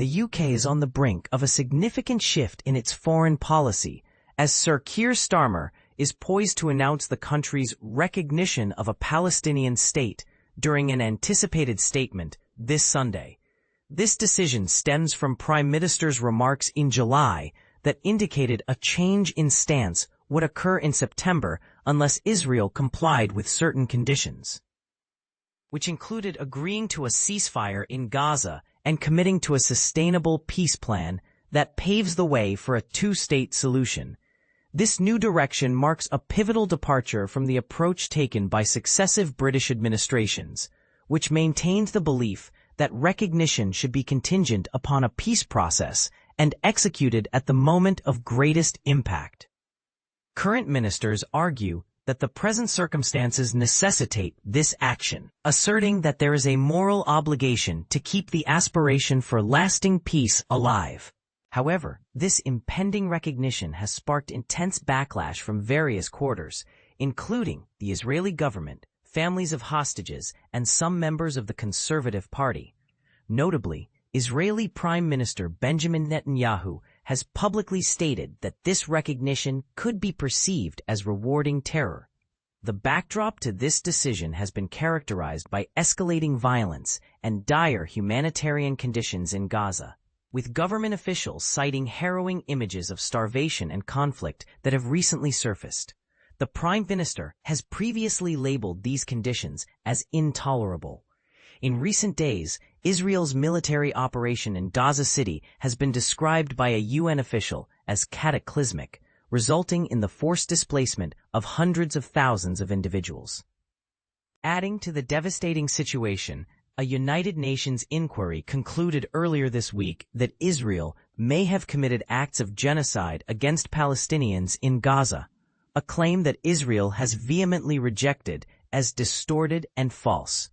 the UK is on the brink of a significant shift in its foreign policy, as Sir Keir Starmer is poised to announce the country's recognition of a Palestinian state during an anticipated statement this Sunday. This decision stems from Prime Minister's remarks in July that indicated a change in stance would occur in September unless Israel complied with certain conditions, which included agreeing to a ceasefire in Gaza and committing to a sustainable peace plan that paves the way for a two-state solution. This new direction marks a pivotal departure from the approach taken by successive British administrations, which maintained the belief that recognition should be contingent upon a peace process and executed at the moment of greatest impact. Current ministers argue that the present circumstances necessitate this action, asserting that there is a moral obligation to keep the aspiration for lasting peace alive. However, this impending recognition has sparked intense backlash from various quarters, including the Israeli government, families of hostages, and some members of the Conservative Party. Notably, Israeli Prime Minister Benjamin Netanyahu has publicly stated that this recognition could be perceived as rewarding terror. The backdrop to this decision has been characterized by escalating violence and dire humanitarian conditions in Gaza, with government officials citing harrowing images of starvation and conflict that have recently surfaced. The Prime Minister has previously labeled these conditions as intolerable. In recent days, Israel's military operation in Gaza City has been described by a UN official as cataclysmic, resulting in the forced displacement of hundreds of thousands of individuals. Adding to the devastating situation, a United Nations inquiry concluded earlier this week that Israel may have committed acts of genocide against Palestinians in Gaza, a claim that Israel has vehemently rejected as distorted and false.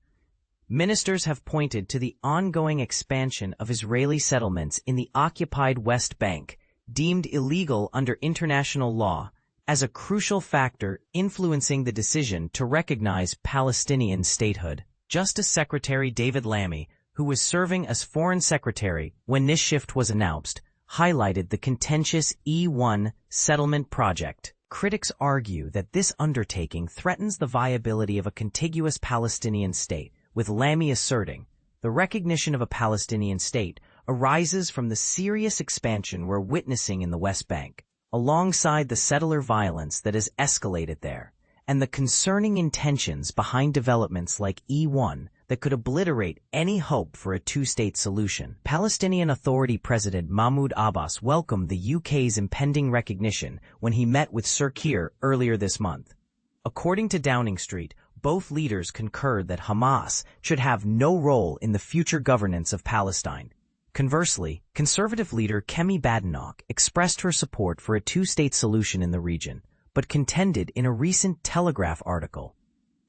Ministers have pointed to the ongoing expansion of Israeli settlements in the occupied West Bank, deemed illegal under international law, as a crucial factor influencing the decision to recognize Palestinian statehood. Justice Secretary David Lammy, who was serving as Foreign Secretary when this shift was announced, highlighted the contentious E1 settlement project. Critics argue that this undertaking threatens the viability of a contiguous Palestinian state, with Lammy asserting, the recognition of a Palestinian state arises from the serious expansion we're witnessing in the West Bank, alongside the settler violence that has escalated there, and the concerning intentions behind developments like E1 that could obliterate any hope for a two-state solution. Palestinian Authority President Mahmoud Abbas welcomed the UK's impending recognition when he met with Sir Keir earlier this month. According to Downing Street, both leaders concurred that Hamas should have no role in the future governance of Palestine. Conversely, Conservative leader Kemi Badenoch expressed her support for a two-state solution in the region, but contended in a recent Telegraph article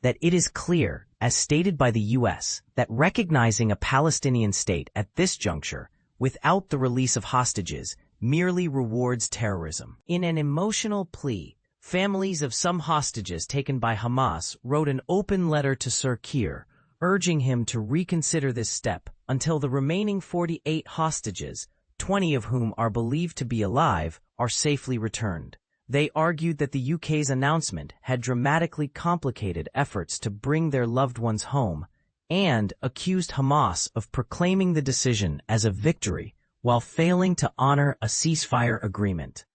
that it is clear, as stated by the U.S., that recognizing a Palestinian state at this juncture, without the release of hostages, merely rewards terrorism. In an emotional plea, families of some hostages taken by Hamas wrote an open letter to Sir Keir, urging him to reconsider this step until the remaining 48 hostages, 20 of whom are believed to be alive, are safely returned. They argued that the UK's announcement had dramatically complicated efforts to bring their loved ones home, and accused Hamas of proclaiming the decision as a victory while failing to honor a ceasefire agreement.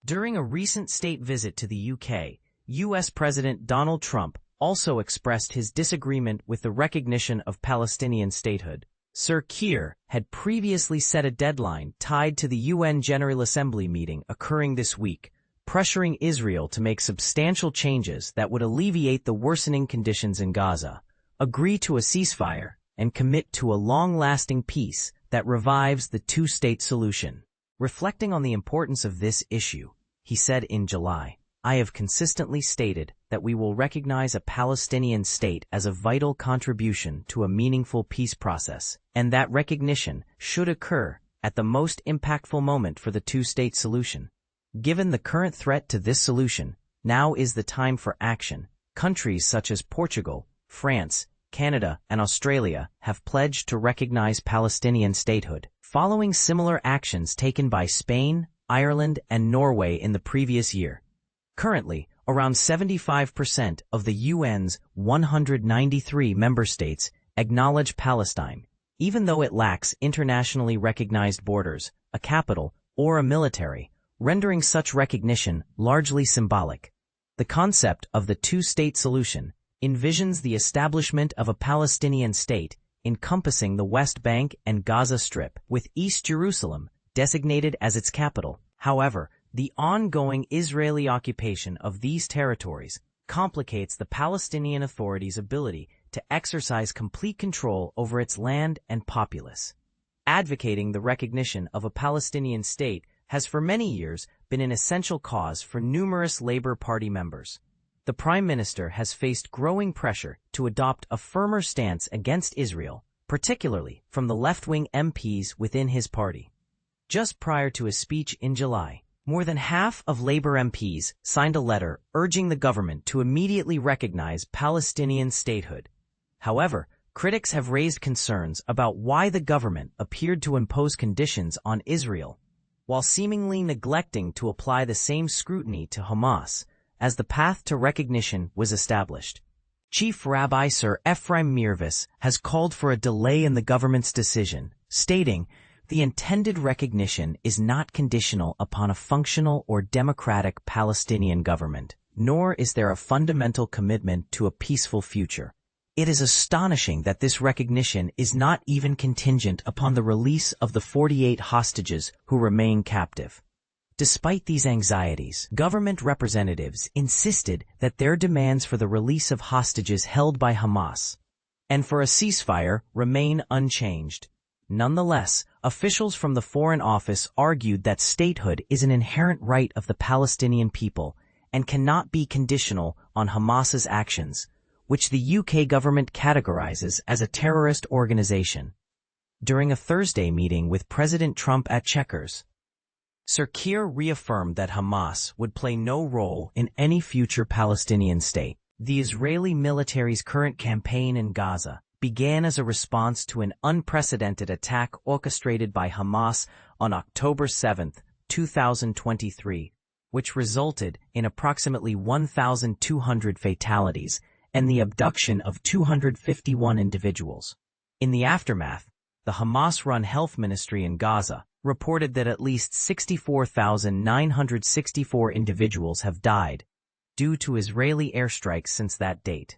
During a recent state visit to the UK, US President Donald Trump also expressed his disagreement with the recognition of Palestinian statehood. Sir Keir had previously set a deadline tied to the UN General Assembly meeting occurring this week, pressuring Israel to make substantial changes that would alleviate the worsening conditions in Gaza, agree to a ceasefire, and commit to a long-lasting peace that revives the two-state solution. Reflecting on the importance of this issue, he said in July, "I have consistently stated that we will recognize a Palestinian state as a vital contribution to a meaningful peace process, and that recognition should occur at the most impactful moment for the two-state solution. Given the current threat to this solution, now is the time for action. Countries such as Portugal, France, Canada, and Australia have pledged to recognize Palestinian statehood." following similar actions taken by Spain, Ireland, and Norway in the previous year. Currently, around 75% of the UN's 193 member states acknowledge Palestine, even though it lacks internationally recognized borders, a capital, or a military, rendering such recognition largely symbolic. The concept of the two-state solution envisions the establishment of a Palestinian state encompassing the West Bank and Gaza Strip, with East Jerusalem designated as its capital. However, the ongoing Israeli occupation of these territories complicates the Palestinian Authority's ability to exercise complete control over its land and populace. Advocating the recognition of a Palestinian state has for many years been an essential cause for numerous Labour Party members. The Prime Minister has faced growing pressure to adopt a firmer stance against Israel, particularly from the left-wing MPs within his party. Just prior to his speech in July, more than half of Labour MPs signed a letter urging the government to immediately recognize Palestinian statehood. However, critics have raised concerns about why the government appeared to impose conditions on Israel, while seemingly neglecting to apply the same scrutiny to Hamas, as the path to recognition was established. Chief Rabbi Sir Ephraim Mirvis has called for a delay in the government's decision, stating, "The intended recognition is not conditional upon a functional or democratic Palestinian government, nor is there a fundamental commitment to a peaceful future. It is astonishing that this recognition is not even contingent upon the release of the 48 hostages who remain captive." Despite these anxieties, government representatives insisted that their demands for the release of hostages held by Hamas and for a ceasefire remain unchanged. Nonetheless, officials from the Foreign Office argued that statehood is an inherent right of the Palestinian people and cannot be conditional on Hamas's actions, which the UK government categorizes as a terrorist organization. During a Thursday meeting with President Trump at Chequers, Sir Keir reaffirmed that Hamas would play no role in any future Palestinian state. The Israeli military's current campaign in Gaza began as a response to an unprecedented attack orchestrated by Hamas on October 7, 2023, which resulted in approximately 1,200 fatalities and the abduction of 251 individuals. In the aftermath, the Hamas-run health ministry in Gaza reported that at least 64,964 individuals have died due to Israeli airstrikes since that date.